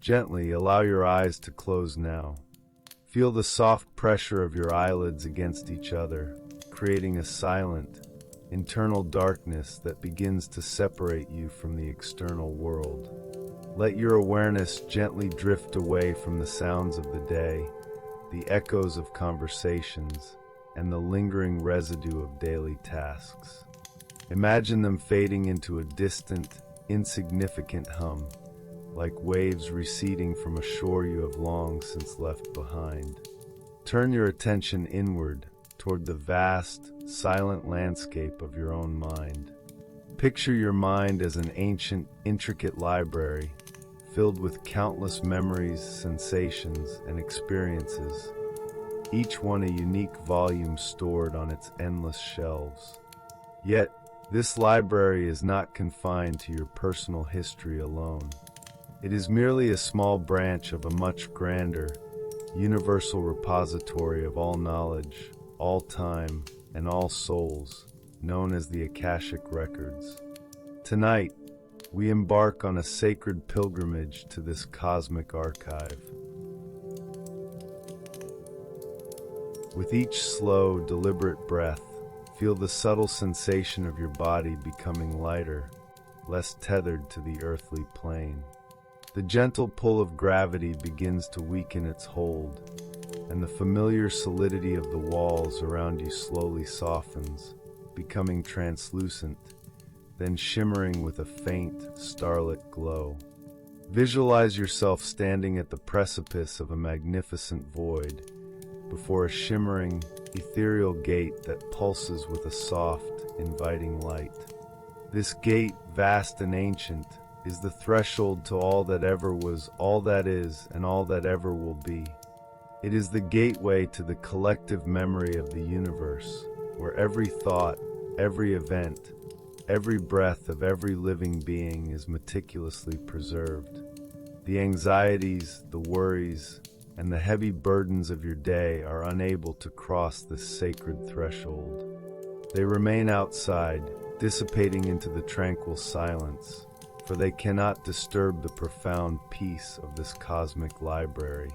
Gently allow your eyes to close now. Feel the soft pressure of your eyelids against each other, creating a silent, internal darkness that begins to separate you from the external world. Let your awareness gently drift away from the sounds of the day, the echoes of conversations, and the lingering residue of daily tasks. Imagine them fading into a distant, insignificant hum, like waves receding from a shore you have long since left behind. Turn your attention inward, toward the vast, silent landscape of your own mind. Picture your mind as an ancient, intricate library, filled with countless memories, sensations, and experiences, each one a unique volume stored on its endless shelves. Yet, this library is not confined to your personal history alone. It is merely a small branch of a much grander, universal repository of all knowledge, all time, and all souls, known as the Akashic Records. Tonight, we embark on a sacred pilgrimage to this cosmic archive. With each slow, deliberate breath, feel the subtle sensation of your body becoming lighter, less tethered to the earthly plane. The gentle pull of gravity begins to weaken its hold, and the familiar solidity of the walls around you slowly softens, becoming translucent, then shimmering with a faint, starlit glow. Visualize yourself standing at the precipice of a magnificent void, before a shimmering, ethereal gate that pulses with a soft, inviting light. This gate, vast and ancient, is the threshold to all that ever was, all that is, and all that ever will be. It is the gateway to the collective memory of the universe, where every thought, every event, every breath of every living being is meticulously preserved. The anxieties, the worries, and the heavy burdens of your day are unable to cross this sacred threshold. They remain outside, dissipating into the tranquil silence, for they cannot disturb the profound peace of this cosmic library.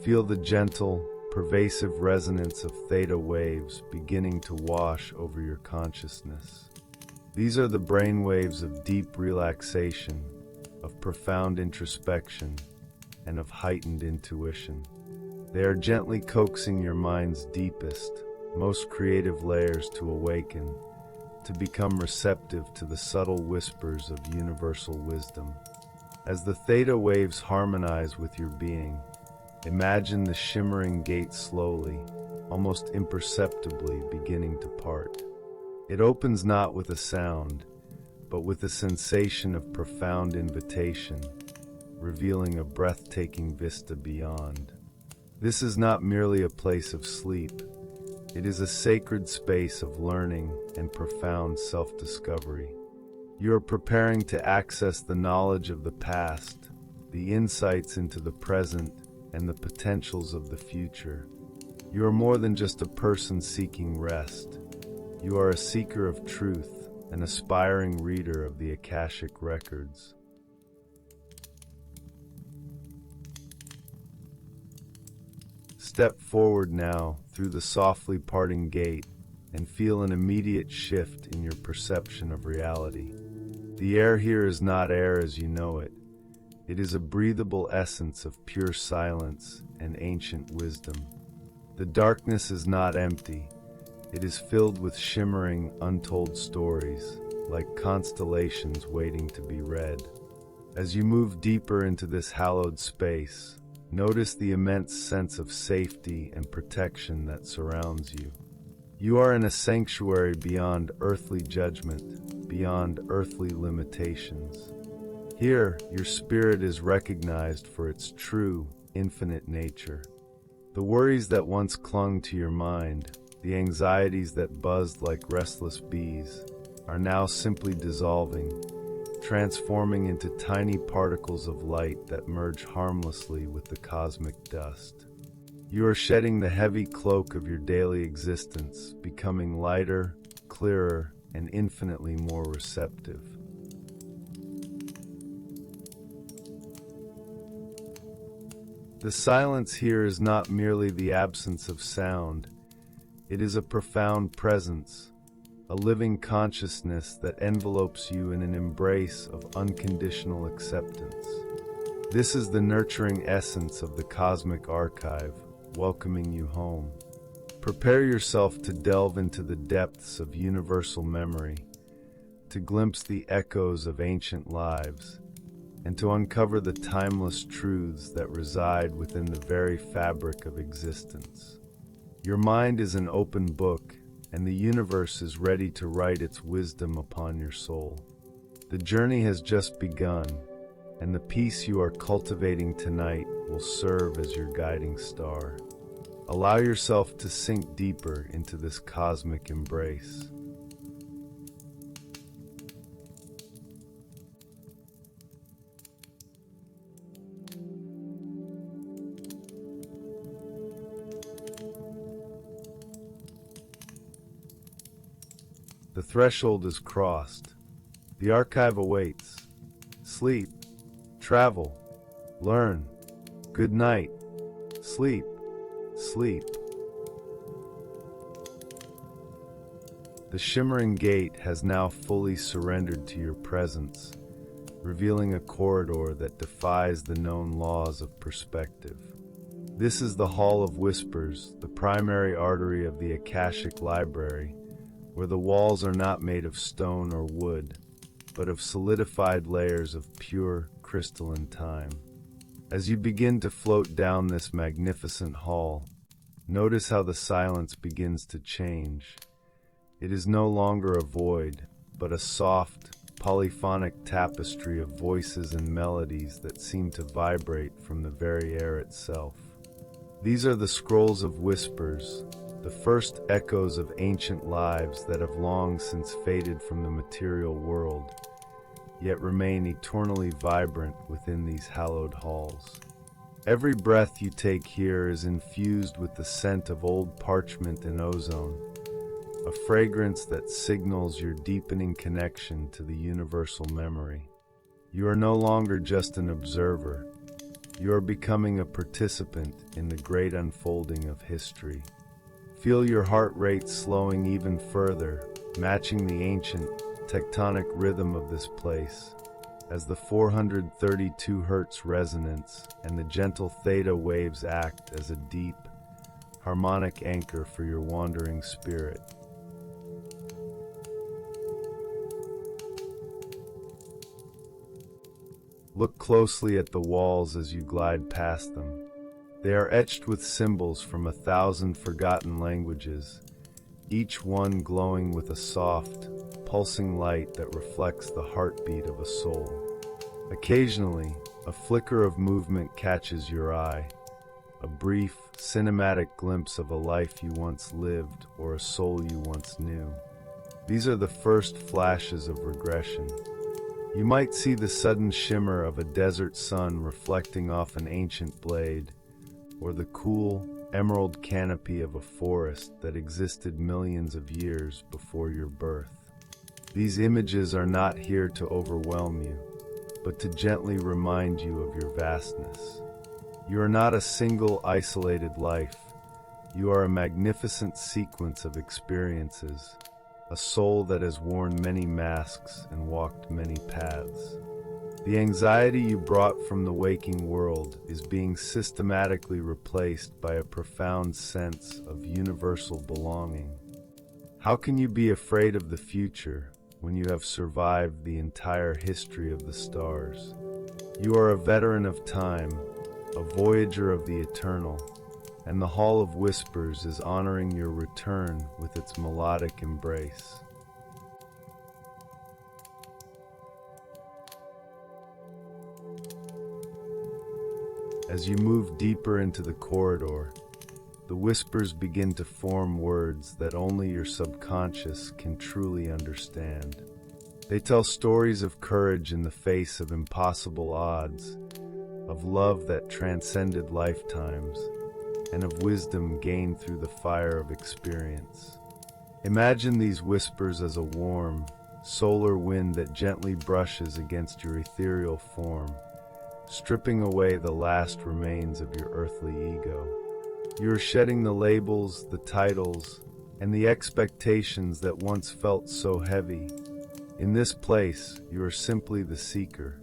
Feel the gentle, pervasive resonance of theta waves beginning to wash over your consciousness. These are the brain waves of deep relaxation, of profound introspection, and of heightened intuition. They are gently coaxing your mind's deepest, most creative layers to awaken, to become receptive to the subtle whispers of universal wisdom. As the theta waves harmonize with your being, imagine the shimmering gate slowly, almost imperceptibly beginning to part. It opens not with a sound, but with a sensation of profound invitation, revealing a breathtaking vista beyond. This is not merely a place of sleep. It is a sacred space of learning and profound self-discovery. You are preparing to access the knowledge of the past, the insights into the present, and the potentials of the future. You are more than just a person seeking rest. You are a seeker of truth, an aspiring reader of the Akashic Records. Step forward now through the softly parting gate and feel an immediate shift in your perception of reality. The air here is not air as you know it. It is a breathable essence of pure silence and ancient wisdom. The darkness is not empty. It is filled with shimmering, untold stories, like constellations waiting to be read. As you move deeper into this hallowed space, notice the immense sense of safety and protection that surrounds you. You are in a sanctuary beyond earthly judgment, beyond earthly limitations. Here, your spirit is recognized for its true, infinite nature. The worries that once clung to your mind, the anxieties that buzzed like restless bees, are now simply dissolving, transforming into tiny particles of light that merge harmlessly with the cosmic dust. You are shedding the heavy cloak of your daily existence, becoming lighter, clearer, and infinitely more receptive. The silence here is not merely the absence of sound, it is a profound presence, a living consciousness that envelopes you in an embrace of unconditional acceptance. This is the nurturing essence of the cosmic archive, welcoming you home. Prepare yourself to delve into the depths of universal memory, to glimpse the echoes of ancient lives, and to uncover the timeless truths that reside within the very fabric of existence. Your mind is an open book, and the universe is ready to write its wisdom upon your soul. The journey has just begun, and the peace you are cultivating tonight will serve as your guiding star. Allow yourself to sink deeper into this cosmic embrace. The threshold is crossed. The archive awaits. Sleep, travel, learn. Good night. Sleep, sleep. The shimmering gate has now fully surrendered to your presence, revealing a corridor that defies the known laws of perspective. This is the Hall of Whispers, the primary artery of the Akashic Library, where the walls are not made of stone or wood, but of solidified layers of pure, crystalline time. As you begin to float down this magnificent hall, notice how the silence begins to change. It is no longer a void, but a soft, polyphonic tapestry of voices and melodies that seem to vibrate from the very air itself. These are the scrolls of whispers, the first echoes of ancient lives that have long since faded from the material world, yet remain eternally vibrant within these hallowed halls. Every breath you take here is infused with the scent of old parchment and ozone, a fragrance that signals your deepening connection to the universal memory. You are no longer just an observer, you are becoming a participant in the great unfolding of history. Feel your heart rate slowing even further, matching the ancient, tectonic rhythm of this place, as the 432 Hz resonance and the gentle theta waves act as a deep, harmonic anchor for your wandering spirit. Look closely at the walls as you glide past them. They are etched with symbols from 1,000 forgotten languages, each one glowing with a soft, pulsing light that reflects the heartbeat of a soul. Occasionally, a flicker of movement catches your eye, a brief, cinematic glimpse of a life you once lived or a soul you once knew. These are the first flashes of regression. You might see the sudden shimmer of a desert sun reflecting off an ancient blade, or the cool, emerald canopy of a forest that existed millions of years before your birth. These images are not here to overwhelm you, but to gently remind you of your vastness. You are not a single isolated life. You are a magnificent sequence of experiences, a soul that has worn many masks and walked many paths. The anxiety you brought from the waking world is being systematically replaced by a profound sense of universal belonging. How can you be afraid of the future when you have survived the entire history of the stars? You are a veteran of time, a voyager of the eternal, and the Hall of Whispers is honoring your return with its melodic embrace. As you move deeper into the corridor, the whispers begin to form words that only your subconscious can truly understand. They tell stories of courage in the face of impossible odds, of love that transcended lifetimes, and of wisdom gained through the fire of experience. Imagine these whispers as a warm, solar wind that gently brushes against your ethereal form, stripping away the last remains of your earthly ego. You are shedding the labels, the titles, and the expectations that once felt so heavy. In this place, you are simply the seeker.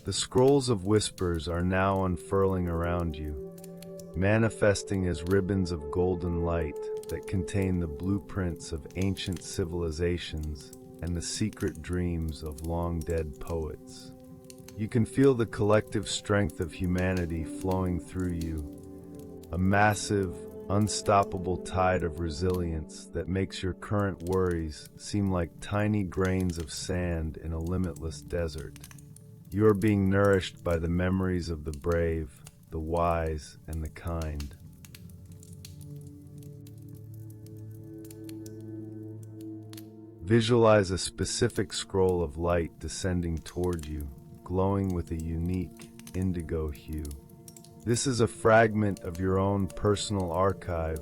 The scrolls of whispers are now unfurling around you, manifesting as ribbons of golden light that contain the blueprints of ancient civilizations and the secret dreams of long-dead poets. You can feel the collective strength of humanity flowing through you, a massive, unstoppable tide of resilience that makes your current worries seem like tiny grains of sand in a limitless desert. You are being nourished by the memories of the brave, the wise, and the kind. Visualize a specific scroll of light descending toward you, glowing with a unique indigo hue. This is a fragment of your own personal archive,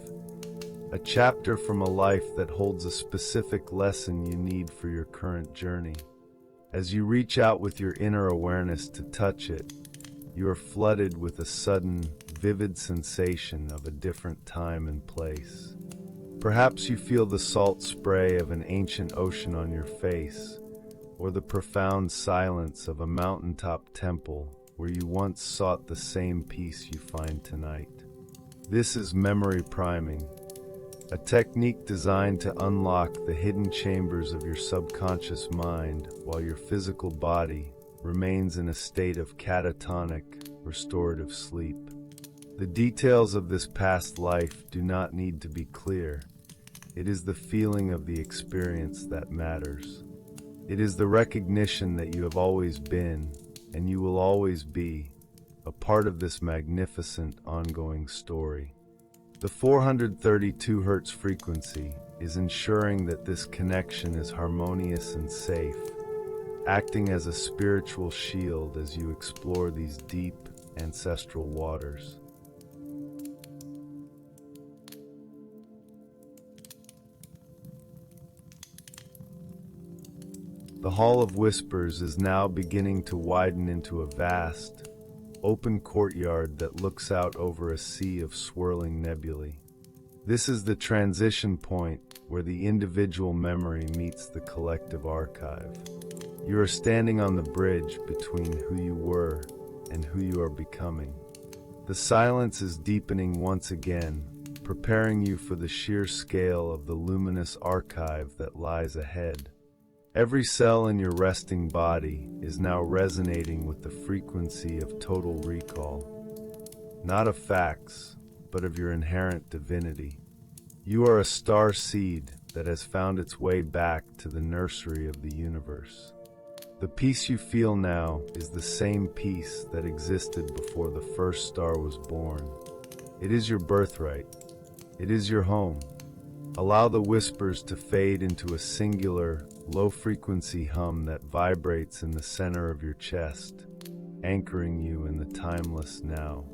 a chapter from a life that holds a specific lesson you need for your current journey. As you reach out with your inner awareness to touch it, you are flooded with a sudden, vivid sensation of a different time and place. Perhaps you feel the salt spray of an ancient ocean on your face, or the profound silence of a mountaintop temple where you once sought the same peace you find tonight. This is memory priming, a technique designed to unlock the hidden chambers of your subconscious mind while your physical body remains in a state of catatonic, restorative sleep. The details of this past life do not need to be clear. It is the feeling of the experience that matters. It is the recognition that you have always been, and you will always be, a part of this magnificent ongoing story. The 432 Hz frequency is ensuring that this connection is harmonious and safe, acting as a spiritual shield as you explore these deep, ancestral waters. The Hall of Whispers is now beginning to widen into a vast, open courtyard that looks out over a sea of swirling nebulae. This is the transition point where the individual memory meets the collective archive. You are standing on the bridge between who you were and who you are becoming. The silence is deepening once again, preparing you for the sheer scale of the luminous archive that lies ahead. Every cell in your resting body is now resonating with the frequency of total recall, not of facts, but of your inherent divinity. You are a star seed that has found its way back to the nursery of the universe. The peace you feel now is the same peace that existed before the first star was born. It is your birthright. It is your home. Allow the whispers to fade into a singular, low-frequency hum that vibrates in the center of your chest, anchoring you in the timeless now.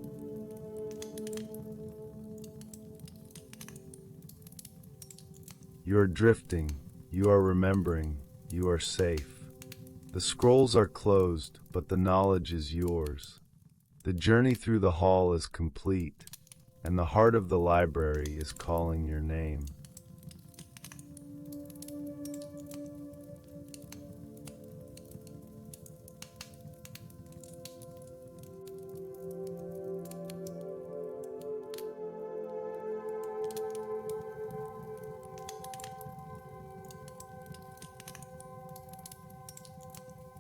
You are drifting, you are remembering, you are safe. The scrolls are closed, but the knowledge is yours. The journey through the hall is complete, and the heart of the library is calling your name.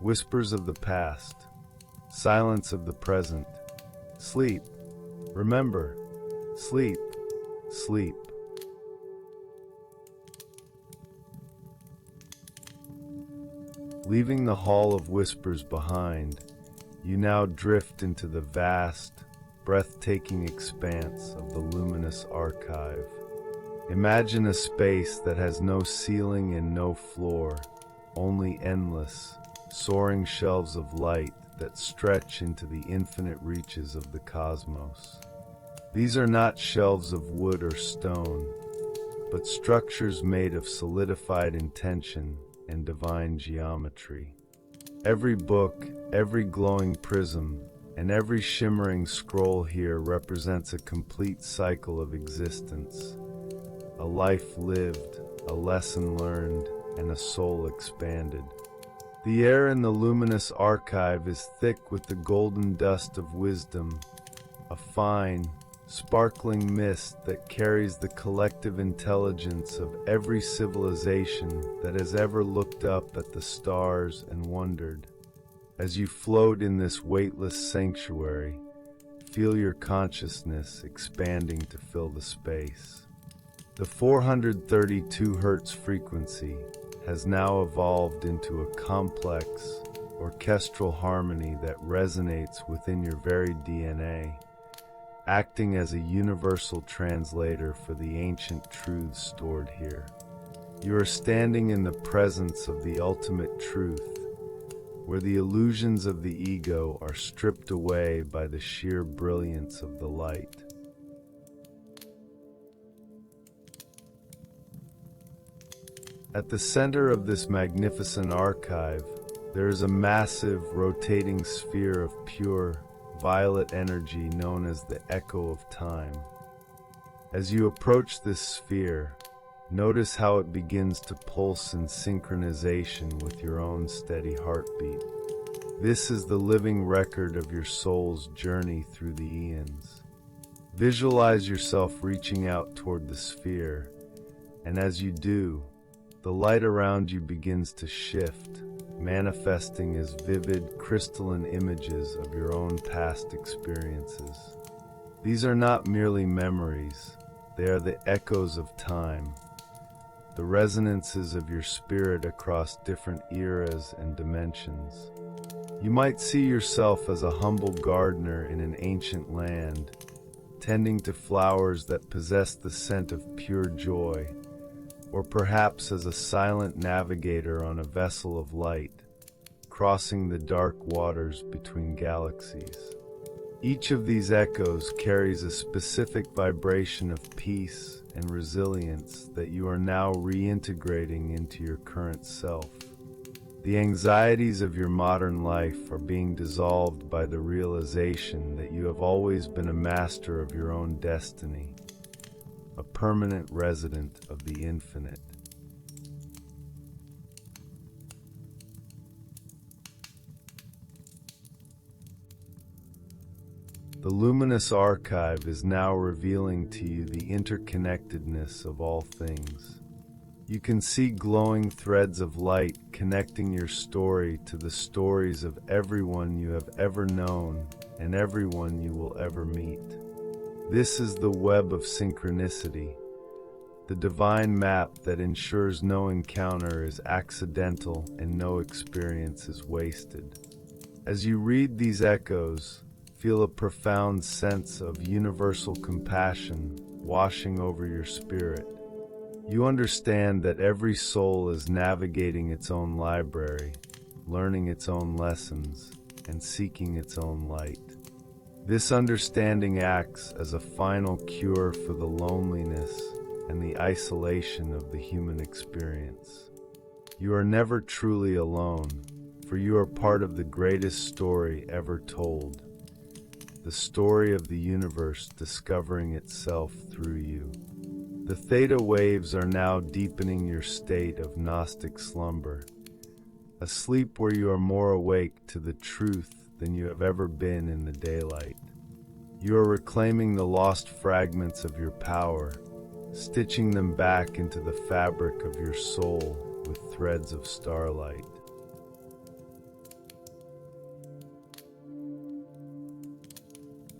Whispers of the past, silence of the present. Sleep. Remember, sleep, sleep. Leaving the Hall of Whispers behind, you now drift into the vast, breathtaking expanse of the luminous archive. Imagine a space that has no ceiling and no floor, only endless, soaring shelves of light that stretch into the infinite reaches of the cosmos. These are not shelves of wood or stone. but structures made of solidified intention and divine geometry. Every book, every glowing prism, and every shimmering scroll here represents a complete cycle of existence, a life lived, a lesson learned, and a soul expanded. The air in the luminous archive is thick with the golden dust of wisdom, a fine, sparkling mist that carries the collective intelligence of every civilization that has ever looked up at the stars and wondered. As you float in this weightless sanctuary, feel your consciousness expanding to fill the space. The 432 Hz frequency has now evolved into a complex, orchestral harmony that resonates within your very DNA, acting as a universal translator for the ancient truths stored here. You are standing in the presence of the ultimate truth, where the illusions of the ego are stripped away by the sheer brilliance of the light. At the center of this magnificent archive, there is a massive, rotating sphere of pure, violet energy known as the echo of time. As you approach this sphere, notice how it begins to pulse in synchronization with your own steady heartbeat. This is the living record of your soul's journey through the eons. Visualize yourself reaching out toward the sphere, and as you do, the light around you begins to shift, manifesting as vivid, crystalline images of your own past experiences. These are not merely memories, they are the echoes of time, the resonances of your spirit across different eras and dimensions. You might see yourself as a humble gardener in an ancient land, tending to flowers that possess the scent of pure joy, or perhaps as a silent navigator on a vessel of light, crossing the dark waters between galaxies. Each of these echoes carries a specific vibration of peace and resilience that you are now reintegrating into your current self. The anxieties of your modern life are being dissolved by the realization that you have always been a master of your own destiny, a permanent resident of the infinite. The luminous archive is now revealing to you the interconnectedness of all things. You can see glowing threads of light connecting your story to the stories of everyone you have ever known and everyone you will ever meet. This is the web of synchronicity, the divine map that ensures no encounter is accidental and no experience is wasted. As you read these echoes, feel a profound sense of universal compassion washing over your spirit. You understand that every soul is navigating its own library, learning its own lessons, and seeking its own light. This understanding acts as a final cure for the loneliness and the isolation of the human experience. You are never truly alone, for you are part of the greatest story ever told, the story of the universe discovering itself through you. The theta waves are now deepening your state of Gnostic slumber, a sleep where you are more awake to the truth than you have ever been in the daylight. You are reclaiming the lost fragments of your power, stitching them back into the fabric of your soul with threads of starlight.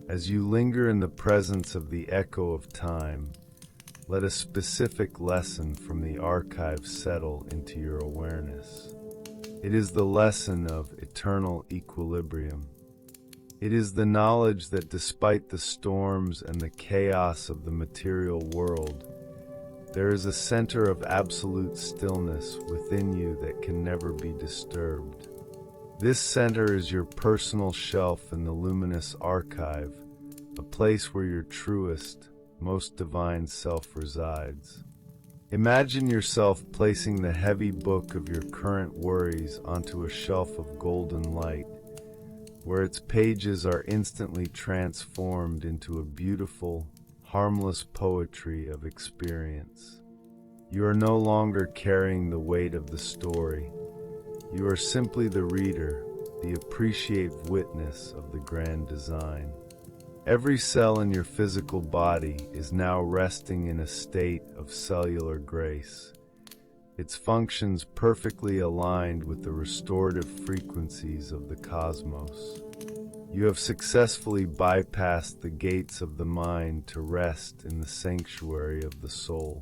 As you linger in the presence of the echo of time, let a specific lesson from the archive settle into your awareness. It is the lesson of eternal equilibrium. It is the knowledge that despite the storms and the chaos of the material world, there is a center of absolute stillness within you that can never be disturbed. This center is your personal shelf in the luminous archive, a place where your truest, most divine self resides. Imagine yourself placing the heavy book of your current worries onto a shelf of golden light, where its pages are instantly transformed into a beautiful, harmless poetry of experience. You are no longer carrying the weight of the story. You are simply the reader, the appreciative witness of the grand design. Every cell in your physical body is now resting in a state of cellular grace, its functions perfectly aligned with the restorative frequencies of the cosmos. You have successfully bypassed the gates of the mind to rest in the sanctuary of the soul.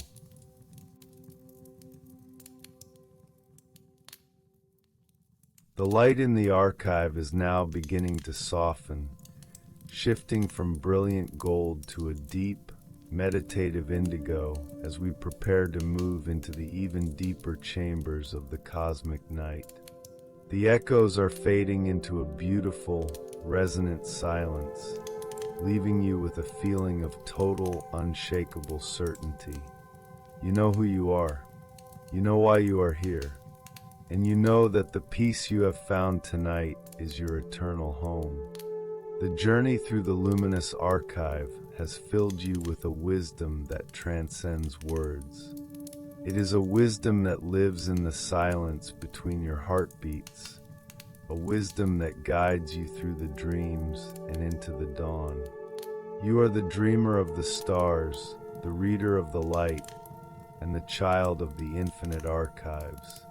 The light in the archive is now beginning to soften, shifting from brilliant gold to a deep, meditative indigo as we prepare to move into the even deeper chambers of the cosmic night. The echoes are fading into a beautiful, resonant silence, leaving you with a feeling of total, unshakable certainty. You know who you are. You know why you are here. And you know that the peace you have found tonight is your eternal home. The journey through the luminous archive has filled you with a wisdom that transcends words. It is a wisdom that lives in the silence between your heartbeats, a wisdom that guides you through the dreams and into the dawn. You are the dreamer of the stars, the reader of the light, and the child of the infinite archives.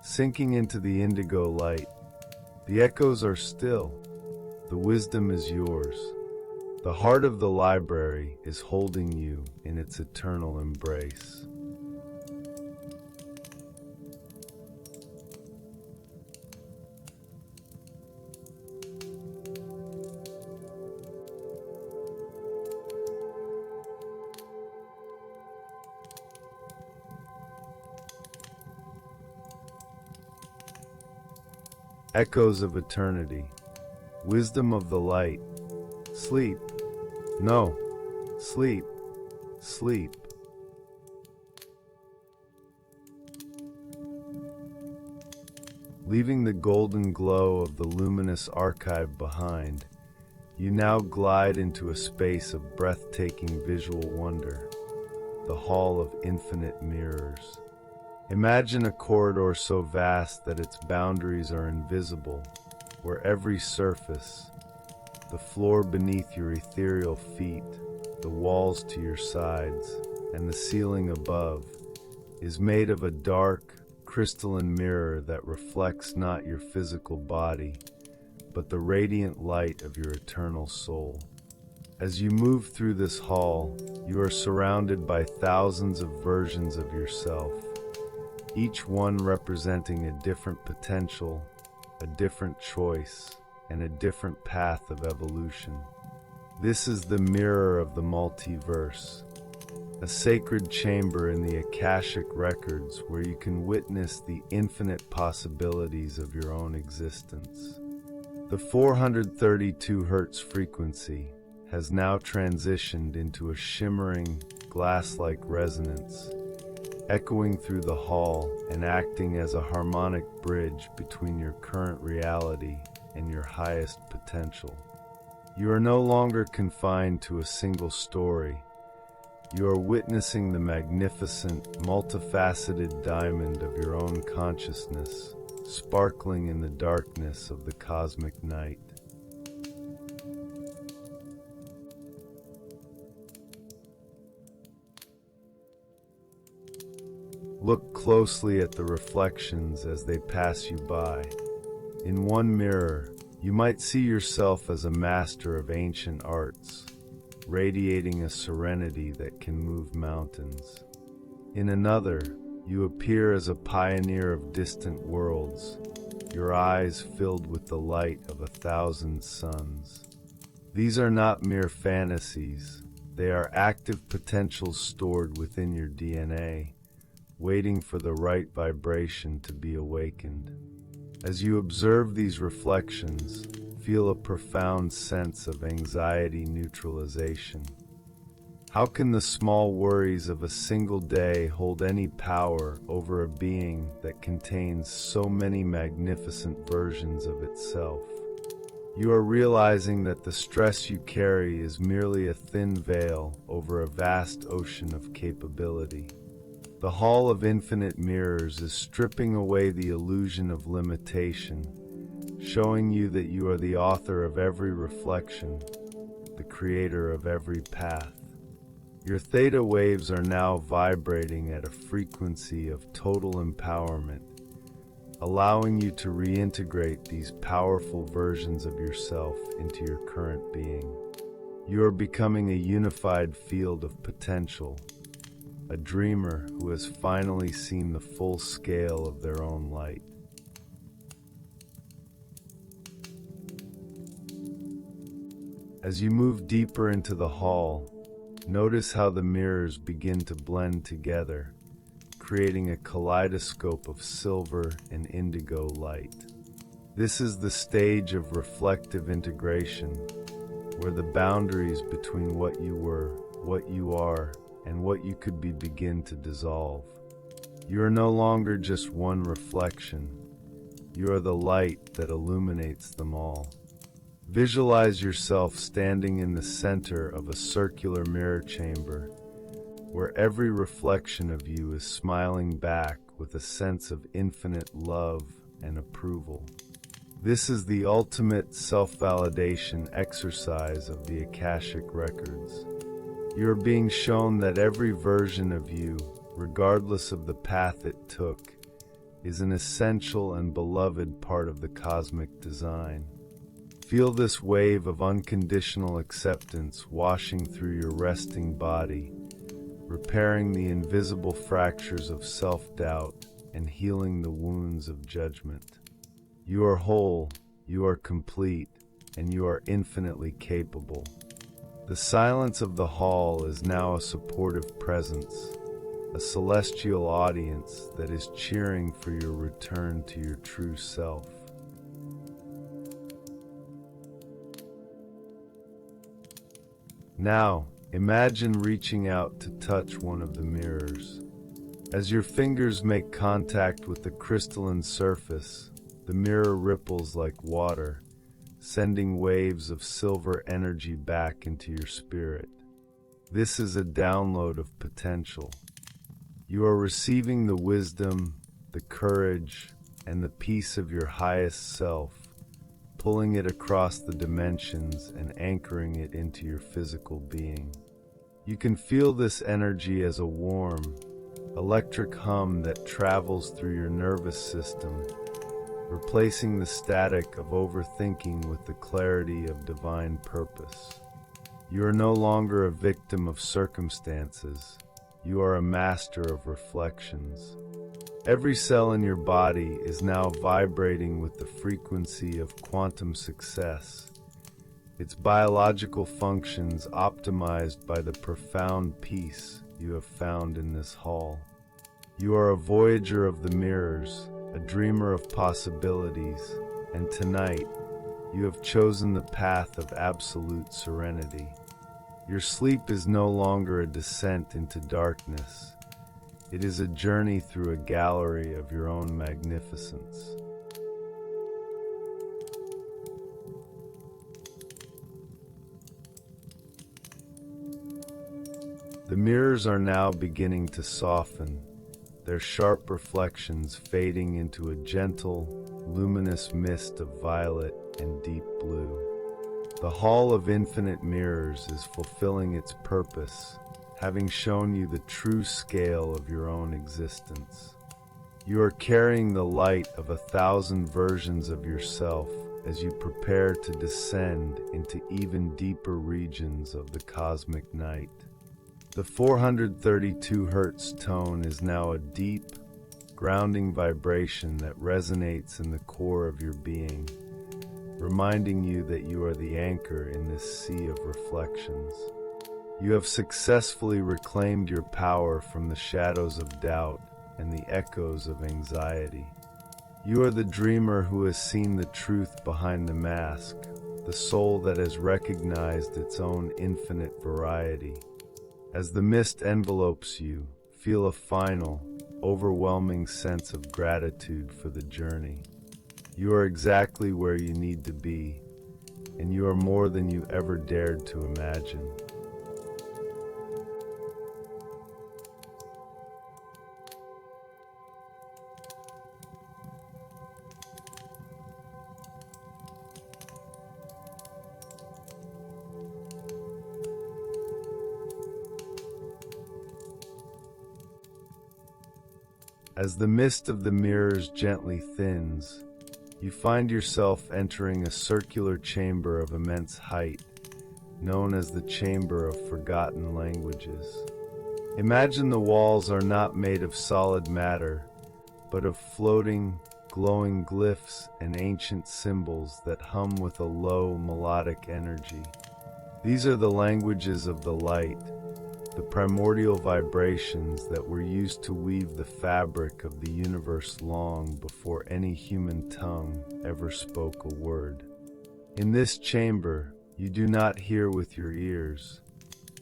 Sinking into the indigo light, the echoes are still. The wisdom is yours. The heart of the library is holding you in its eternal embrace. Echoes of eternity, wisdom of the light. Sleep. No. Sleep. Sleep. Leaving the golden glow of the luminous archive behind, you now glide into a space of breathtaking visual wonder, the Hall of Infinite Mirrors. Imagine a corridor so vast that its boundaries are invisible, where every surface, the floor beneath your ethereal feet, the walls to your sides, and the ceiling above, is made of a dark, crystalline mirror that reflects not your physical body, but the radiant light of your eternal soul. As you move through this hall, you are surrounded by thousands of versions of yourself, each one representing a different potential, a different choice, and a different path of evolution. This is the mirror of the multiverse, a sacred chamber in the Akashic records where you can witness the infinite possibilities of your own existence. The 432 Hz frequency has now transitioned into a shimmering, glass-like resonance, echoing through the hall and acting as a harmonic bridge between your current reality and your highest potential. You are no longer confined to a single story. You are witnessing the magnificent, multifaceted diamond of your own consciousness, sparkling in the darkness of the cosmic night. Look closely at the reflections as they pass you by. In one mirror, you might see yourself as a master of ancient arts, radiating a serenity that can move mountains. In another, you appear as a pioneer of distant worlds, your eyes filled with the light of 1,000 suns. These are not mere fantasies, they are active potentials stored within your DNA, waiting for the right vibration to be awakened. As you observe these reflections, feel a profound sense of anxiety neutralization. How can the small worries of a single day hold any power over a being that contains so many magnificent versions of itself? You are realizing that the stress you carry is merely a thin veil over a vast ocean of capability. The Hall of Infinite Mirrors is stripping away the illusion of limitation, showing you that you are the author of every reflection, the creator of every path. Your theta waves are now vibrating at a frequency of total empowerment, allowing you to reintegrate these powerful versions of yourself into your current being. You are becoming a unified field of potential, a dreamer who has finally seen the full scale of their own light. As you move deeper into the hall, notice how the mirrors begin to blend together, creating a kaleidoscope of silver and indigo light. This is the stage of reflective integration, where the boundaries between what you were, what you are, and what you could be begin to dissolve. You are no longer just one reflection. You are the light that illuminates them all. Visualize yourself standing in the center of a circular mirror chamber, where every reflection of you is smiling back with a sense of infinite love and approval. This is the ultimate self-validation exercise of the Akashic Records. You are being shown that every version of you, regardless of the path it took, is an essential and beloved part of the cosmic design. Feel this wave of unconditional acceptance washing through your resting body, repairing the invisible fractures of self-doubt and healing the wounds of judgment. You are whole, you are complete, and you are infinitely capable. The silence of the hall is now a supportive presence, a celestial audience that is cheering for your return to your true self. Now, imagine reaching out to touch one of the mirrors. As your fingers make contact with the crystalline surface, the mirror ripples like water, sending waves of silver energy back into your spirit. This is a download of potential. You are receiving the wisdom, the courage, and the peace of your highest self, pulling it across the dimensions and anchoring it into your physical being. You can feel this energy as a warm, electric hum that travels through your nervous system, replacing the static of overthinking with the clarity of divine purpose. You are no longer a victim of circumstances. You are a master of reflections. Every cell in your body is now vibrating with the frequency of quantum success, its biological functions optimized by the profound peace you have found in this hall. You are a voyager of the mirrors, a dreamer of possibilities, and tonight, you have chosen the path of absolute serenity. Your sleep is no longer a descent into darkness. It is a journey through a gallery of your own magnificence. The mirrors are now beginning to soften, their sharp reflections fading into a gentle, luminous mist of violet and deep blue. The Hall of Infinite Mirrors is fulfilling its purpose, having shown you the true scale of your own existence. You are carrying the light of 1,000 versions of yourself as you prepare to descend into even deeper regions of the cosmic night. The 432 Hz tone is now a deep, grounding vibration that resonates in the core of your being, reminding you that you are the anchor in this sea of reflections. You have successfully reclaimed your power from the shadows of doubt and the echoes of anxiety. You are the dreamer who has seen the truth behind the mask, the soul that has recognized its own infinite variety. As the mist envelopes you, feel a final, overwhelming sense of gratitude for the journey. You are exactly where you need to be, and you are more than you ever dared to imagine. As the mist of the mirrors gently thins, you find yourself entering a circular chamber of immense height, known as the Chamber of Forgotten Languages. Imagine the walls are not made of solid matter, but of floating, glowing glyphs and ancient symbols that hum with a low, melodic energy. These are the languages of the light, the primordial vibrations that were used to weave the fabric of the universe long before any human tongue ever spoke a word. In this chamber, you do not hear with your ears.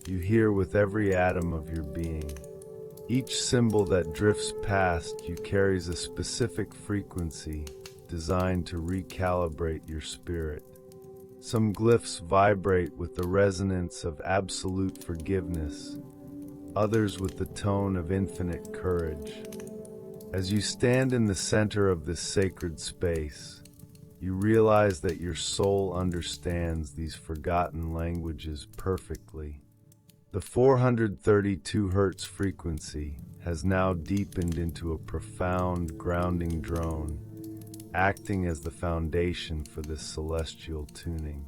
You hear with every atom of your being. Each symbol that drifts past you carries a specific frequency designed to recalibrate your spirit. Some glyphs vibrate with the resonance of absolute forgiveness, others with the tone of infinite courage. As you stand in the center of this sacred space, you realize that your soul understands these forgotten languages perfectly. The 432 Hz frequency has now deepened into a profound, grounding drone, acting as the foundation for this celestial tuning.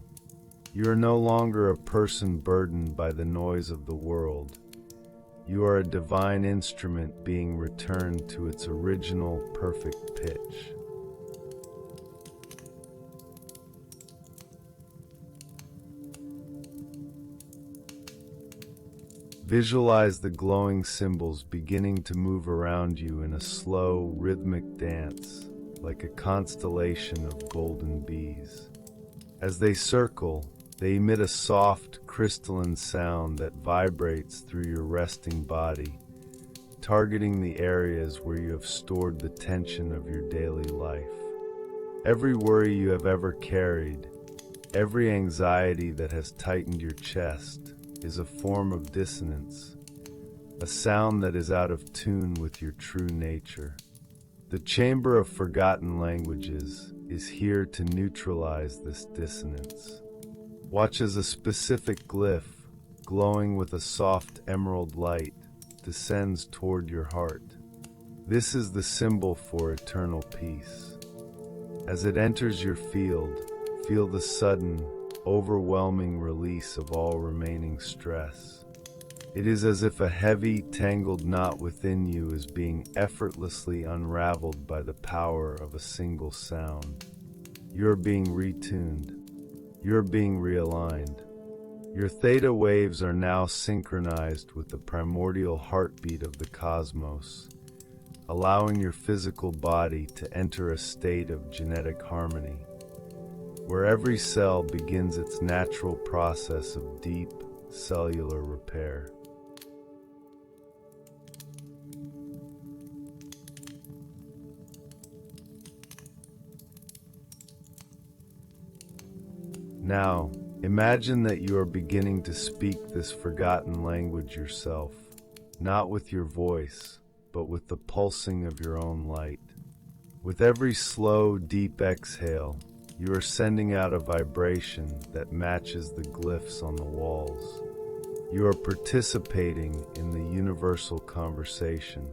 You are no longer a person burdened by the noise of the world. You are a divine instrument being returned to its original perfect pitch. Visualize the glowing symbols beginning to move around you in a slow, rhythmic dance, like a constellation of golden bees. As they circle, they emit a soft, crystalline sound that vibrates through your resting body, targeting the areas where you have stored the tension of your daily life. Every worry you have ever carried, every anxiety that has tightened your chest, is a form of dissonance, a sound that is out of tune with your true nature. The Chamber of Forgotten Languages is here to neutralize this dissonance. Watch as a specific glyph, glowing with a soft emerald light, descends toward your heart. This is the symbol for eternal peace. As it enters your field, feel the sudden, overwhelming release of all remaining stress. It is as if a heavy, tangled knot within you is being effortlessly unraveled by the power of a single sound. You're being retuned. You're being realigned. Your theta waves are now synchronized with the primordial heartbeat of the cosmos, allowing your physical body to enter a state of genetic harmony, where every cell begins its natural process of deep cellular repair. Now, imagine that you are beginning to speak this forgotten language yourself, not with your voice, but with the pulsing of your own light. With every slow, deep exhale, you are sending out a vibration that matches the glyphs on the walls. You are participating in the universal conversation.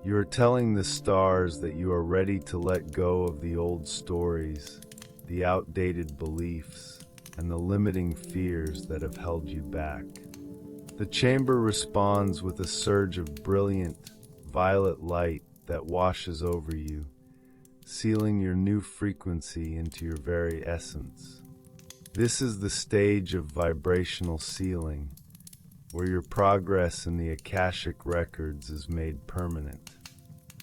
You are telling the stars that you are ready to let go of the old stories, the outdated beliefs, and the limiting fears that have held you back. The chamber responds with a surge of brilliant, violet light that washes over you, sealing your new frequency into your very essence. This is the stage of vibrational sealing, where your progress in the Akashic records is made permanent.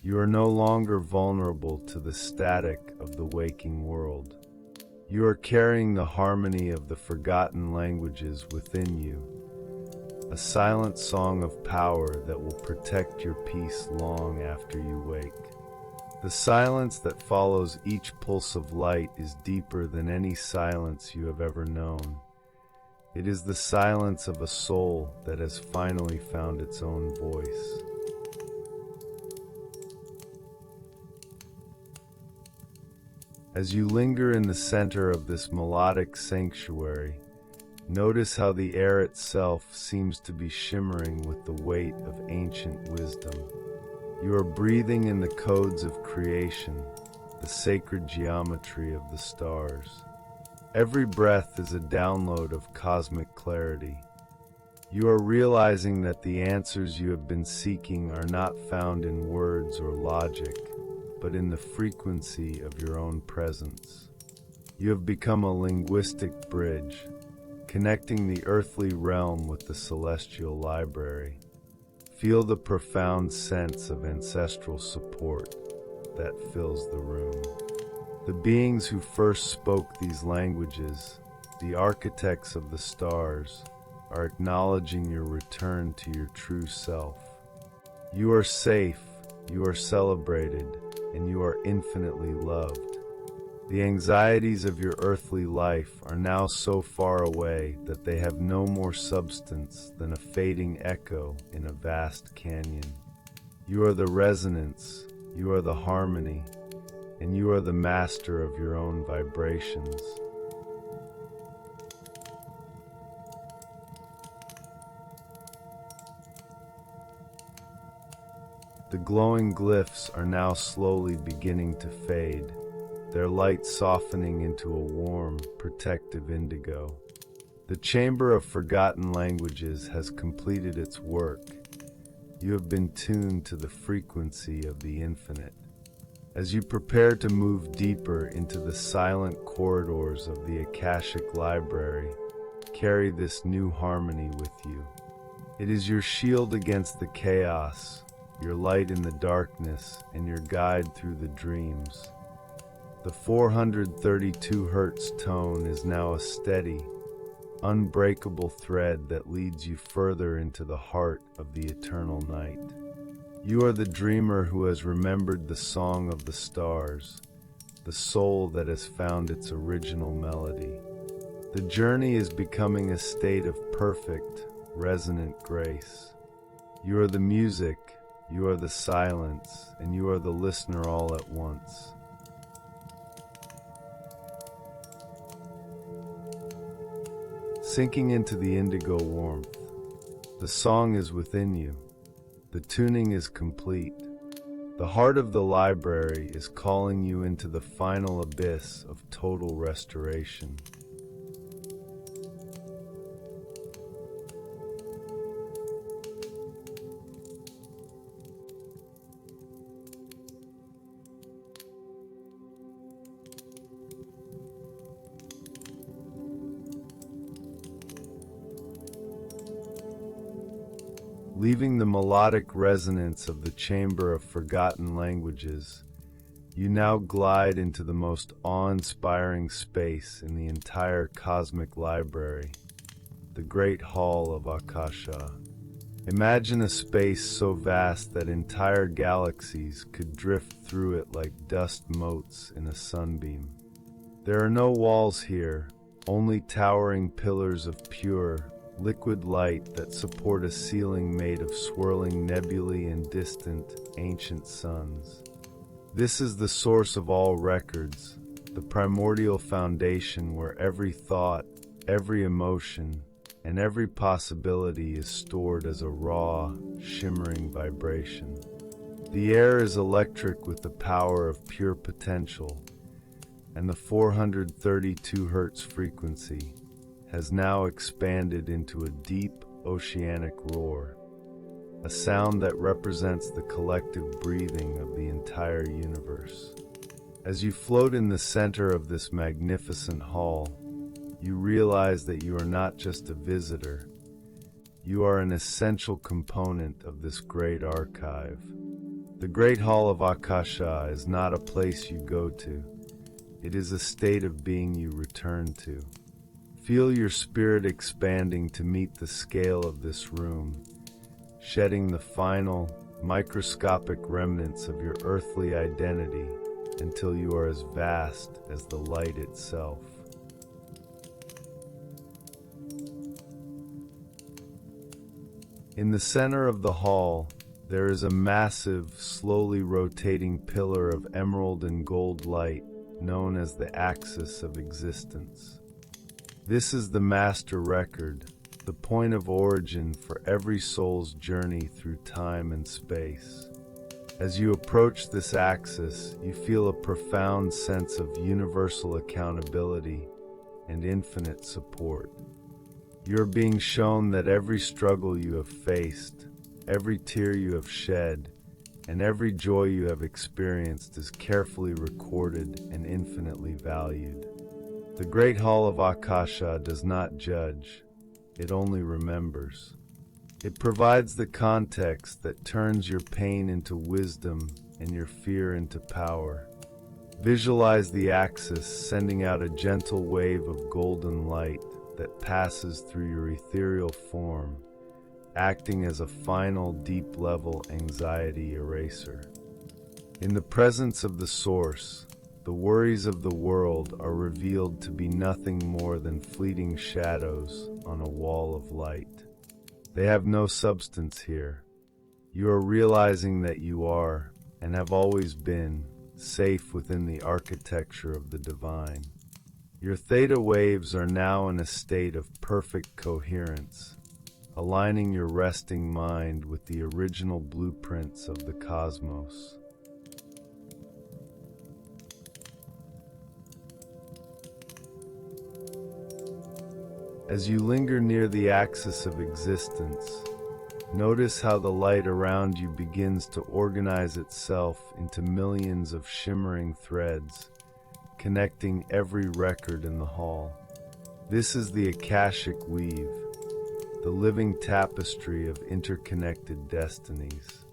You are no longer vulnerable to the static of the waking world. You are carrying the harmony of the forgotten languages within you, a silent song of power that will protect your peace long after you wake. The silence that follows each pulse of light is deeper than any silence you have ever known. It is the silence of a soul that has finally found its own voice. As you linger in the center of this melodic sanctuary, notice how the air itself seems to be shimmering with the weight of ancient wisdom. You are breathing in the codes of creation, the sacred geometry of the stars. Every breath is a download of cosmic clarity. You are realizing that the answers you have been seeking are not found in words or logic, but in the frequency of your own presence. You have become a linguistic bridge, connecting the earthly realm with the celestial library. Feel the profound sense of ancestral support that fills the room. The beings who first spoke these languages, the architects of the stars, are acknowledging your return to your true self. You are safe, you are celebrated, and you are infinitely loved. The anxieties of your earthly life are now so far away that they have no more substance than a fading echo in a vast canyon. You are the resonance, you are the harmony, and you are the master of your own vibrations. The glowing glyphs are now slowly beginning to fade, their light softening into a warm, protective indigo. The Chamber of Forgotten Languages has completed its work. You have been tuned to the frequency of the infinite. As you prepare to move deeper into the silent corridors of the Akashic Library, carry this new harmony with you. It is your shield against the chaos, your light in the darkness, and your guide through the dreams. The 432 Hz tone is now a steady, unbreakable thread that leads you further into the heart of the eternal night. You are the dreamer who has remembered the song of the stars, the soul that has found its original melody. The journey is becoming a state of perfect, resonant grace. You are the music, you are the silence, and you are the listener all at once. Sinking into the indigo warmth, the song is within you. The tuning is complete. The heart of the library is calling you into the final abyss of total restoration. Leaving the melodic resonance of the Chamber of Forgotten Languages, you now glide into the most awe-inspiring space in the entire cosmic library, the Great Hall of Akasha. Imagine a space so vast that entire galaxies could drift through it like dust motes in a sunbeam. There are no walls here, only towering pillars of pure, liquid light that support a ceiling made of swirling nebulae and distant, ancient suns. This is the source of all records, the primordial foundation where every thought, every emotion, and every possibility is stored as a raw, shimmering vibration. The air is electric with the power of pure potential, and the 432 Hz frequency has now expanded into a deep oceanic roar, a sound that represents the collective breathing of the entire universe. As you float in the center of this magnificent hall, you realize that you are not just a visitor, you are an essential component of this great archive. The Great Hall of Akasha is not a place you go to, it is a state of being you return to. Feel your spirit expanding to meet the scale of this room, shedding the final, microscopic remnants of your earthly identity until you are as vast as the light itself. In the center of the hall, there is a massive, slowly rotating pillar of emerald and gold light known as the axis of existence. This is the master record, the point of origin for every soul's journey through time and space. As you approach this axis, you feel a profound sense of universal accountability and infinite support. You're being shown that every struggle you have faced, every tear you have shed, and every joy you have experienced is carefully recorded and infinitely valued. The Great Hall of Akasha does not judge, it only remembers. It provides the context that turns your pain into wisdom and your fear into power. Visualize the axis sending out a gentle wave of golden light that passes through your ethereal form, acting as a final deep-level anxiety eraser. In the presence of the Source, the worries of the world are revealed to be nothing more than fleeting shadows on a wall of light. They have no substance here. You are realizing that you are, and have always been, safe within the architecture of the divine. Your theta waves are now in a state of perfect coherence, aligning your resting mind with the original blueprints of the cosmos. As you linger near the axis of existence, notice how the light around you begins to organize itself into millions of shimmering threads, connecting every record in the hall. This is the Akashic weave, the living tapestry of interconnected destinies.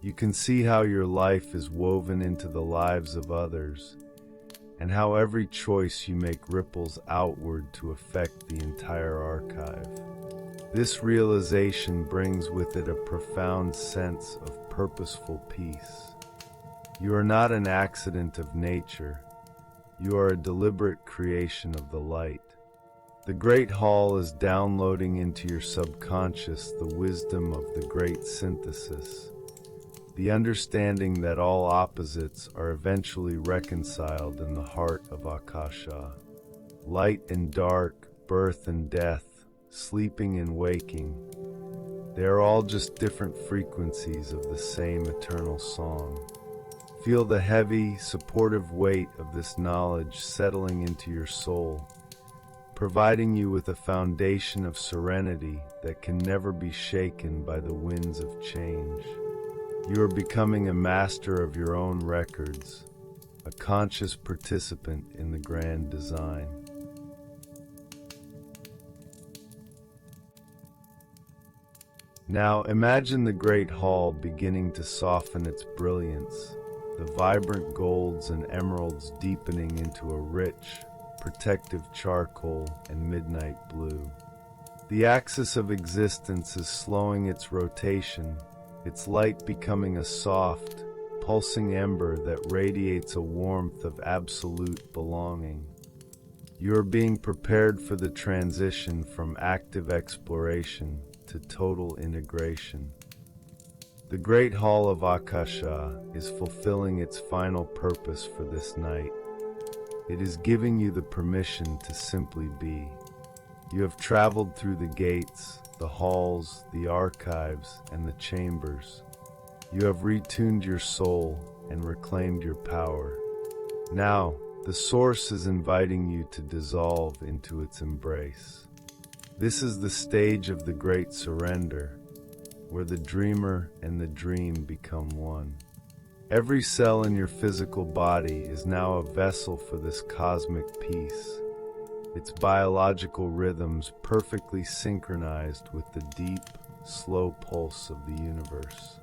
You can see how your life is woven into the lives of others, and how every choice you make ripples outward to affect the entire archive. This realization brings with it a profound sense of purposeful peace. You are not an accident of nature. You are a deliberate creation of the light. The Great Hall is downloading into your subconscious the wisdom of the Great Synthesis, the understanding that all opposites are eventually reconciled in the heart of Akasha. Light and dark, birth and death, sleeping and waking, they are all just different frequencies of the same eternal song. Feel the heavy, supportive weight of this knowledge settling into your soul, providing you with a foundation of serenity that can never be shaken by the winds of change. You are becoming a master of your own records, a conscious participant in the grand design. Now imagine the Great Hall beginning to soften its brilliance, the vibrant golds and emeralds deepening into a rich, protective charcoal and midnight blue. The axis of existence is slowing its rotation, its light becoming a soft, pulsing ember that radiates a warmth of absolute belonging. You are being prepared for the transition from active exploration to total integration. The Great Hall of Akasha is fulfilling its final purpose for this night. It is giving you the permission to simply be. You have traveled through the gates, the halls, the archives, and the chambers. You have retuned your soul and reclaimed your power. Now, the Source is inviting you to dissolve into its embrace. This is the stage of the great surrender, where the dreamer and the dream become one. Every cell in your physical body is now a vessel for this cosmic peace, its biological rhythms perfectly synchronized with the deep, slow pulse of the universe.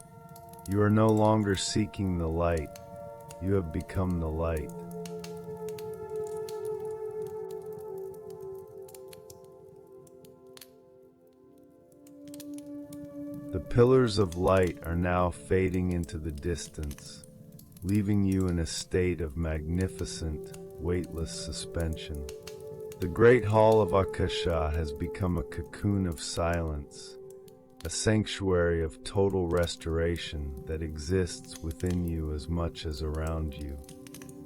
You are no longer seeking the light, you have become the light. pillars of light are now fading into the distance, leaving you in a state of magnificent, weightless suspension. The Great Hall of Akasha has become a cocoon of silence, a sanctuary of total restoration that exists within you as much as around you.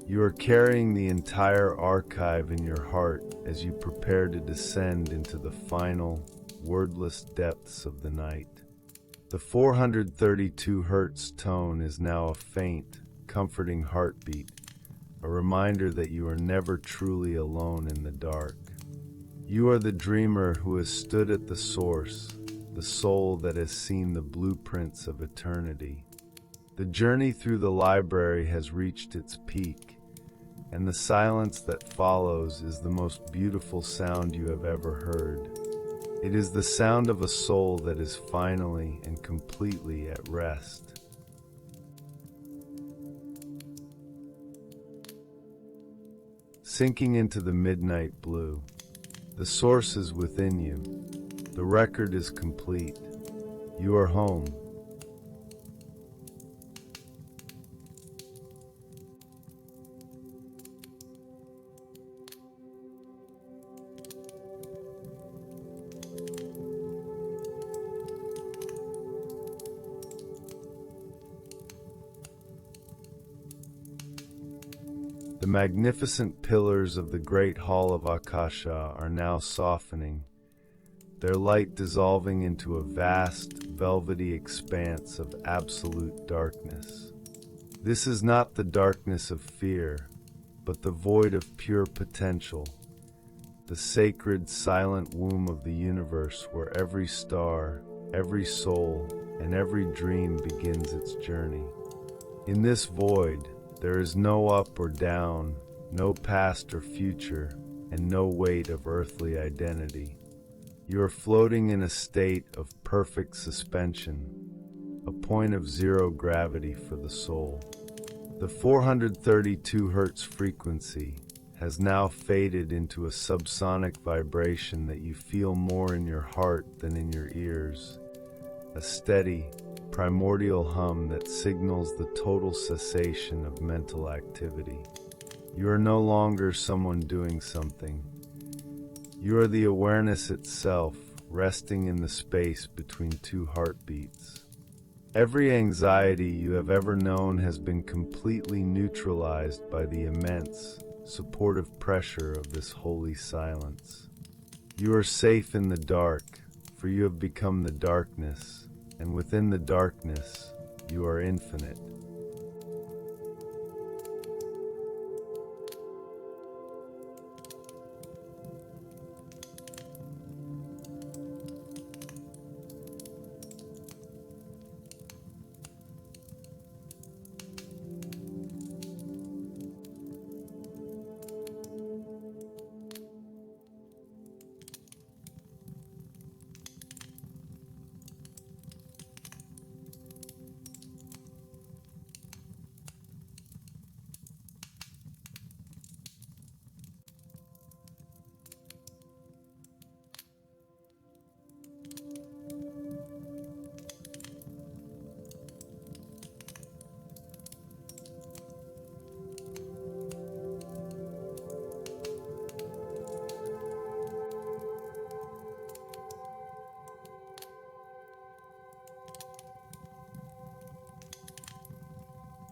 You are carrying the entire archive in your heart as you prepare to descend into the final, wordless depths of the night. The 432 Hz tone is now a faint, comforting heartbeat, a reminder that you are never truly alone in the dark. You are the dreamer who has stood at the source, the soul that has seen the blueprints of eternity. The journey through the library has reached its peak, and the silence that follows is the most beautiful sound you have ever heard. It is the sound of a soul that is finally and completely at rest. Sinking into the midnight blue, the source is within you. The record is complete. You are home. The magnificent pillars of the Great Hall of Akasha are now softening, their light dissolving into a vast, velvety expanse of absolute darkness. This is not the darkness of fear, but the void of pure potential, the sacred, silent womb of the universe where every star, every soul, and every dream begins its journey. In this void, there is no up or down, no past or future, and no weight of earthly identity. You are floating in a state of perfect suspension, a point of zero gravity for the soul. The 432 Hz frequency has now faded into a subsonic vibration that you feel more in your heart than in your ears, a steady, primordial hum that signals the total cessation of mental activity. You are no longer someone doing something. You are the awareness itself, resting in the space between two heartbeats. Every anxiety you have ever known has been completely neutralized by the immense, supportive pressure of this holy silence. You are safe in the dark, for you have become the darkness, and within the darkness, you are infinite.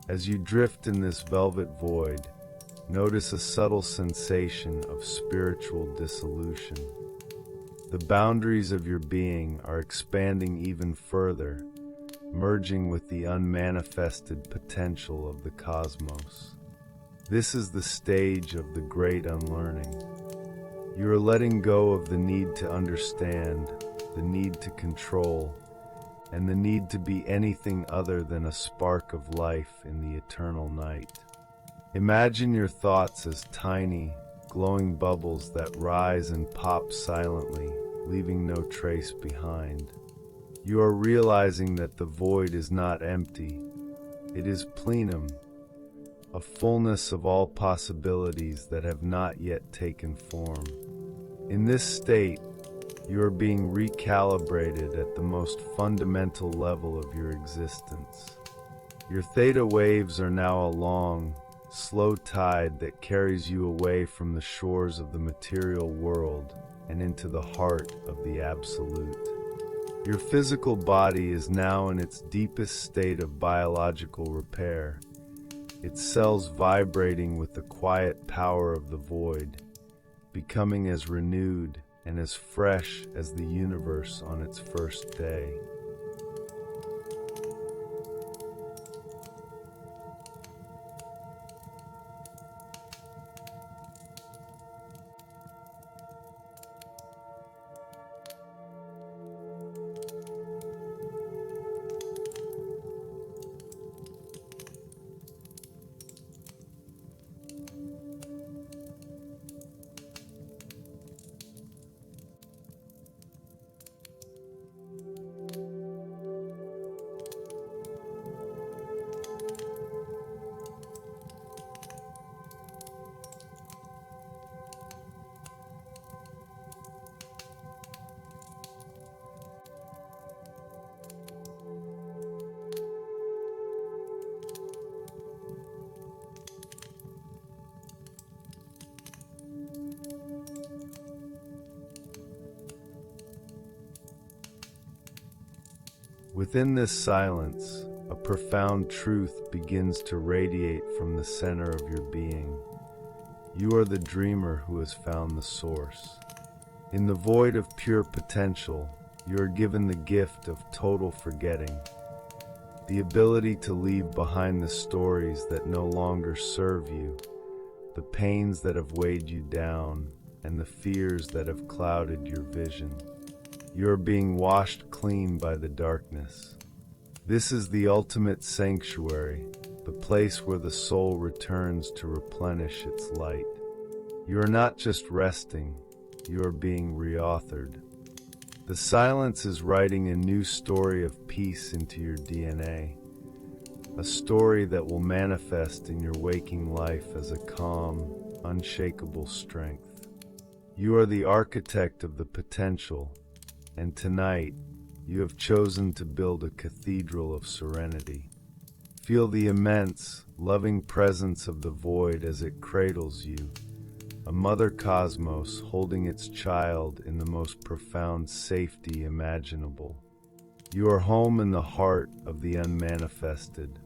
As you drift in this velvet void, notice a subtle sensation of spiritual dissolution. The boundaries of your being are expanding even further, merging with the unmanifested potential of the cosmos. This is the stage of the great unlearning. You are letting go of the need to understand, the need to control, and the need to be anything other than a spark of life in the eternal night. Imagine your thoughts as tiny, glowing bubbles that rise and pop silently, leaving no trace behind. You are realizing that the void is not empty. It is plenum, a fullness of all possibilities that have not yet taken form. In this state, You are being recalibrated at the most fundamental level of your existence. Your theta waves are now a long, slow tide that carries you away from the shores of the material world and into the heart of the absolute. Your physical body is now in its deepest state of biological repair, its cells vibrating with the quiet power of the void, becoming as renewed and as fresh as the universe on its first day. Within this silence, a profound truth begins to radiate from the center of your being. You are the dreamer who has found the source. In the void of pure potential, you are given the gift of total forgetting, the ability to leave behind the stories that no longer serve you, the pains that have weighed you down, and the fears that have clouded your vision. You are being washed clean by the darkness. This is the ultimate sanctuary, the place where the soul returns to replenish its light. You are not just resting, you are being reauthored. The silence is writing a new story of peace into your DNA, a story that will manifest in your waking life as a calm, unshakable strength. You are the architect of the potential, and tonight, you have chosen to build a cathedral of serenity. Feel the immense, loving presence of the void as it cradles you, a mother cosmos holding its child in the most profound safety imaginable. You are home in the heart of the unmanifested.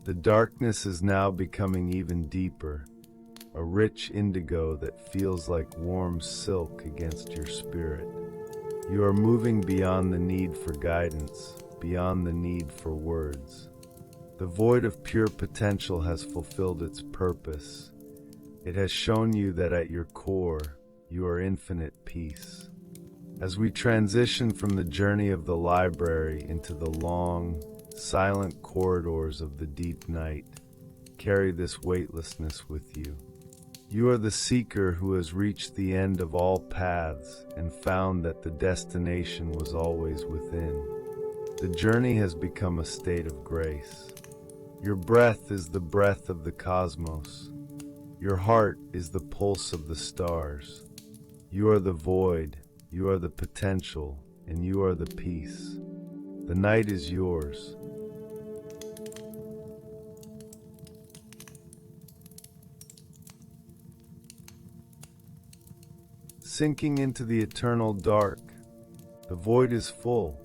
The darkness is now becoming even deeper, a rich indigo that feels like warm silk against your spirit. You are moving beyond the need for guidance, beyond the need for words. The void of pure potential has fulfilled its purpose. It has shown you that at your core, you are infinite peace. As we transition from the journey of the library into the long, silent corridors of the deep night, carry this weightlessness with you. You are the seeker who has reached the end of all paths and found that the destination was always within. The journey has become a state of grace. Your breath is the breath of the cosmos. Your heart is the pulse of the stars. You are the void, you are the potential, and you are the peace. The night is yours. Sinking into the eternal dark, The void is full.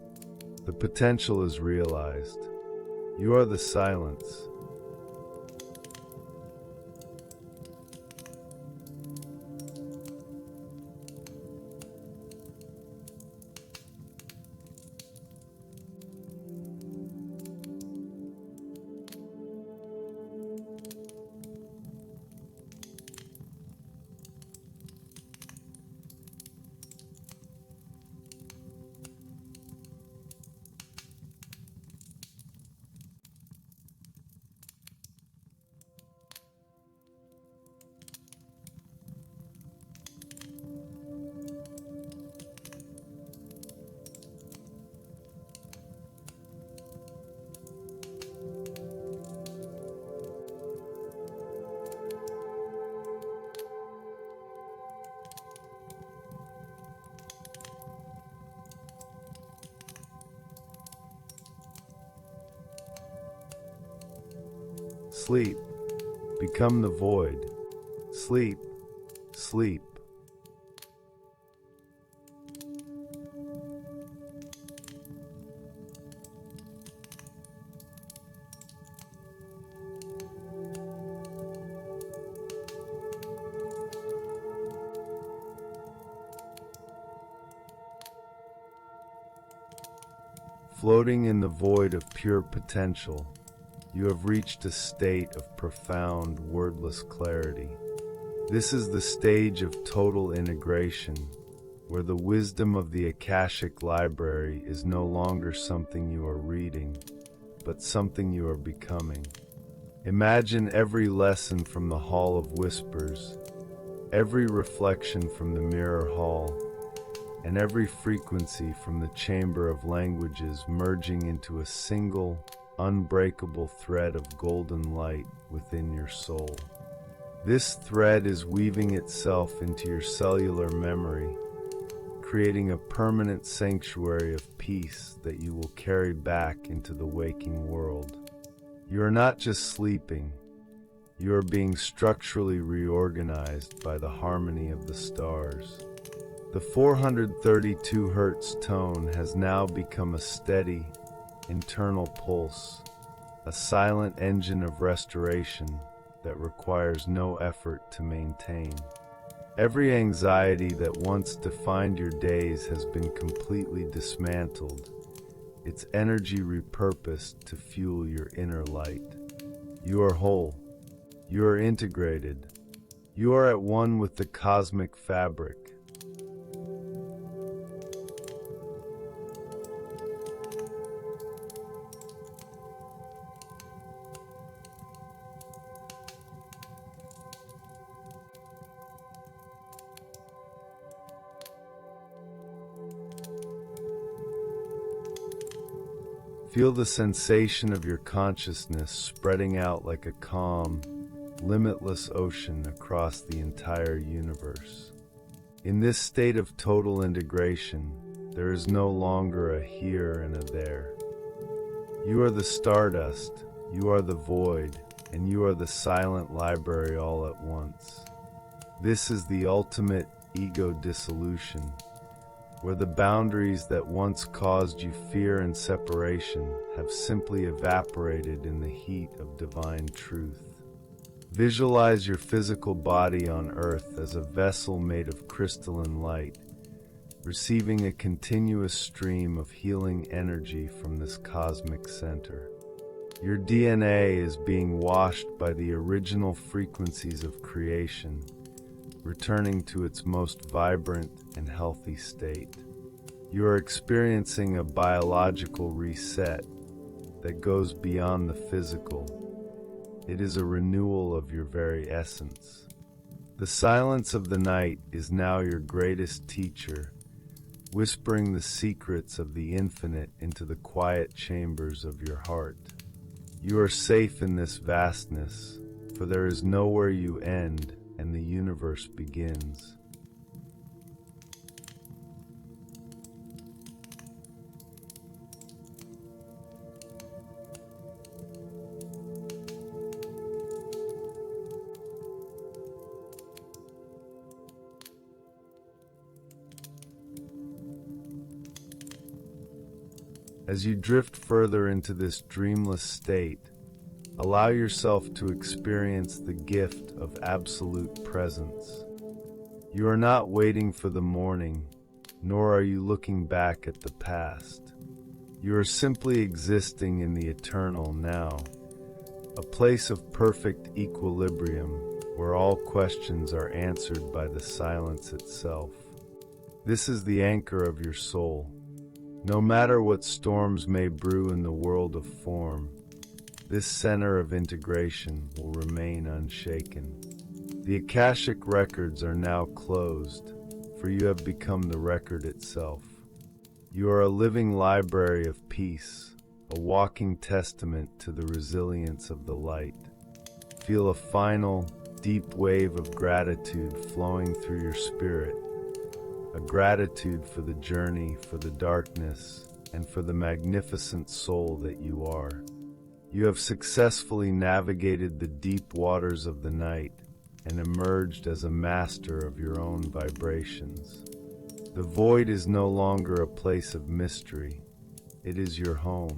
The potential is realized. You are the silence. Sleep. Become the void. Sleep. Sleep. Floating in the void of pure potential, you have reached a state of profound, wordless clarity. This is the stage of total integration, where the wisdom of the Akashic Library is no longer something you are reading, but something you are becoming. Imagine every lesson from the Hall of Whispers, every reflection from the Mirror Hall, and every frequency from the Chamber of Languages merging into a single, unbreakable thread of golden light within your soul. This thread is weaving itself into your cellular memory, creating a permanent sanctuary of peace that you will carry back into the waking world. You are not just sleeping, you are being structurally reorganized by the harmony of the stars. The 432 Hz tone has now become a steady, internal pulse, a silent engine of restoration that requires no effort to maintain. Every anxiety that once defined your days has been completely dismantled, its energy repurposed to fuel your inner light. You are whole. You are integrated. You are at one with the cosmic fabric. Feel the sensation of your consciousness spreading out like a calm, limitless ocean across the entire universe. In this state of total integration, there is no longer a here and a there. You are the stardust, you are the void, and you are the silent library all at once. This is the ultimate ego dissolution, where the boundaries that once caused you fear and separation have simply evaporated in the heat of divine truth. Visualize your physical body on Earth as a vessel made of crystalline light, receiving a continuous stream of healing energy from this cosmic center. Your DNA is being washed by the original frequencies of creation, returning to its most vibrant and healthy state. You are experiencing a biological reset that goes beyond the physical. It is a renewal of your very essence. The silence of the night is now your greatest teacher, whispering the secrets of the infinite into the quiet chambers of your heart. You are safe in this vastness, for there is nowhere you end and the universe begins. As you drift further into this dreamless state, allow yourself to experience the gift of absolute presence. You are not waiting for the morning, nor are you looking back at the past. You are simply existing in the eternal now, a place of perfect equilibrium where all questions are answered by the silence itself. This is the anchor of your soul. No matter what storms may brew in the world of form, this center of integration will remain unshaken. The Akashic records are now closed, for you have become the record itself. You are a living library of peace, a walking testament to the resilience of the light. Feel a final, deep wave of gratitude flowing through your spirit, a gratitude for the journey, for the darkness, and for the magnificent soul that you are. You have successfully navigated the deep waters of the night and emerged as a master of your own vibrations. The void is no longer a place of mystery. It is your home.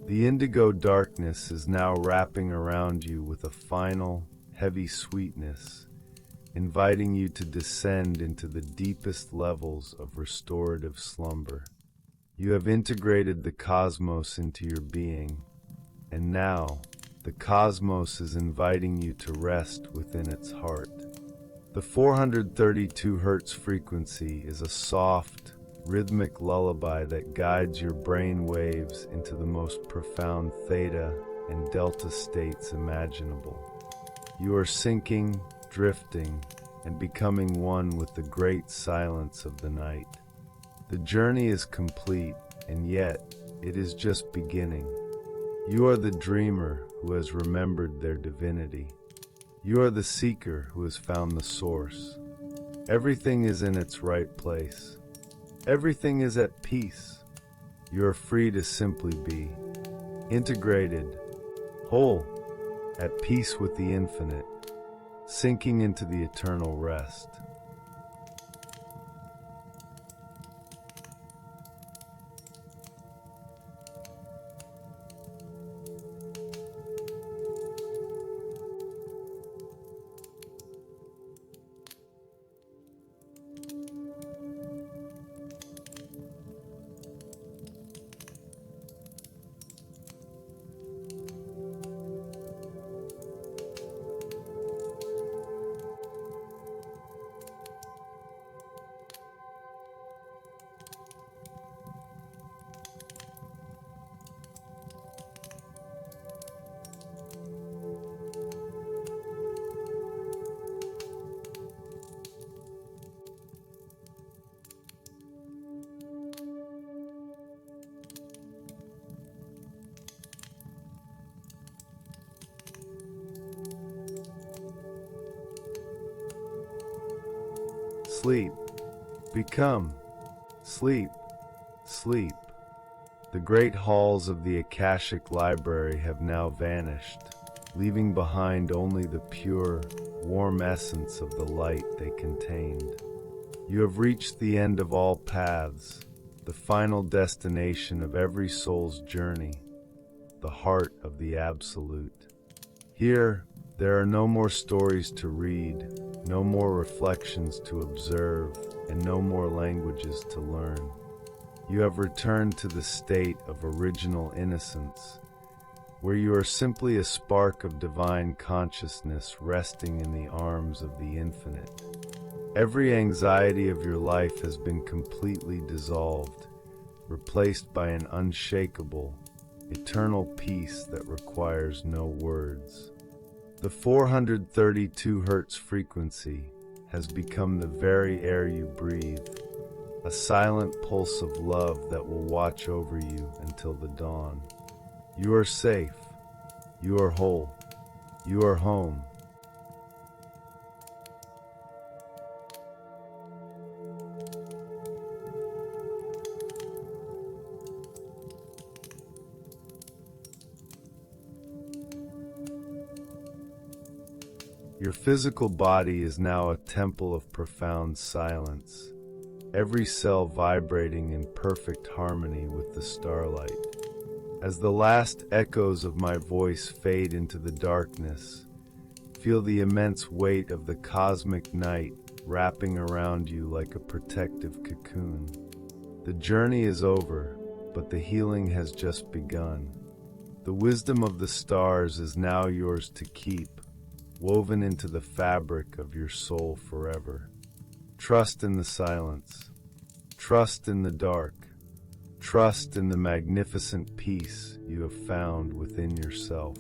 The indigo darkness is now wrapping around you with a final, heavy sweetness, inviting you to descend into the deepest levels of restorative slumber. You have integrated the cosmos into your being, and now the cosmos is inviting you to rest within its heart. The 432 Hz frequency is a soft, rhythmic lullaby that guides your brain waves into the most profound theta and delta states imaginable. You are sinking, drifting, and becoming one with the great silence of the night. The journey is complete, and yet it is just beginning. You are the dreamer who has remembered their divinity. You are the seeker who has found the source. Everything is in its right place. Everything is at peace. You are free to simply be, integrated, whole, at peace with the infinite, sinking into the eternal rest. Sleep. Become. Sleep. Sleep. The great halls of the Akashic Library have now vanished, leaving behind only the pure, warm essence of the light they contained. You have reached the end of all paths, the final destination of every soul's journey, the heart of the Absolute. Here, there are no more stories to read, no more reflections to observe, and no more languages to learn. You have returned to the state of original innocence, where you are simply a spark of divine consciousness resting in the arms of the infinite. Every anxiety of your life has been completely dissolved, replaced by an unshakable, eternal peace that requires no words. The 432 Hz frequency has become the very air you breathe, a silent pulse of love that will watch over you until the dawn. You are safe. You are whole. You are home. Your physical body is now a temple of profound silence, every cell vibrating in perfect harmony with the starlight. As the last echoes of my voice fade into the darkness, feel the immense weight of the cosmic night wrapping around you like a protective cocoon. The journey is over, but the healing has just begun. The wisdom of the stars is now yours to keep, woven into the fabric of your soul forever. Trust in the silence. Trust in the dark. Trust in the magnificent peace you have found within yourself.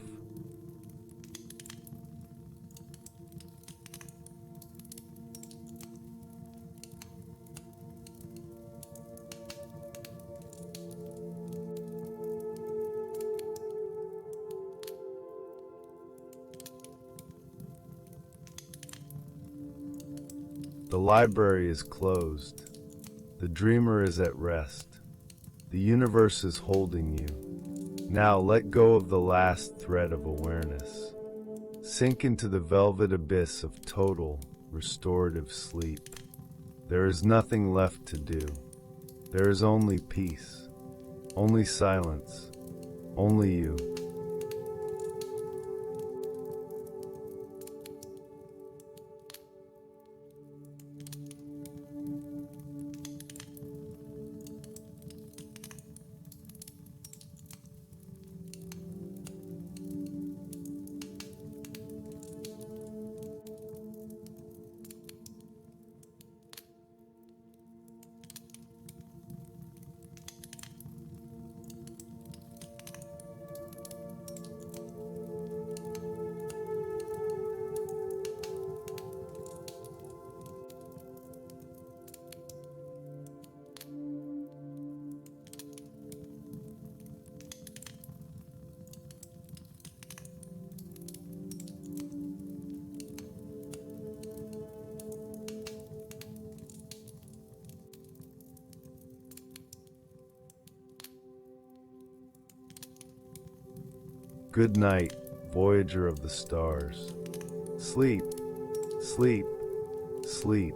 The library is closed. The dreamer is at rest. The universe is holding you. Now let go of the last thread of awareness. Sink into the velvet abyss of total, restorative sleep. There is nothing left to do. There is only peace, only silence, only you. Good night, voyager of the stars. Sleep, sleep, sleep.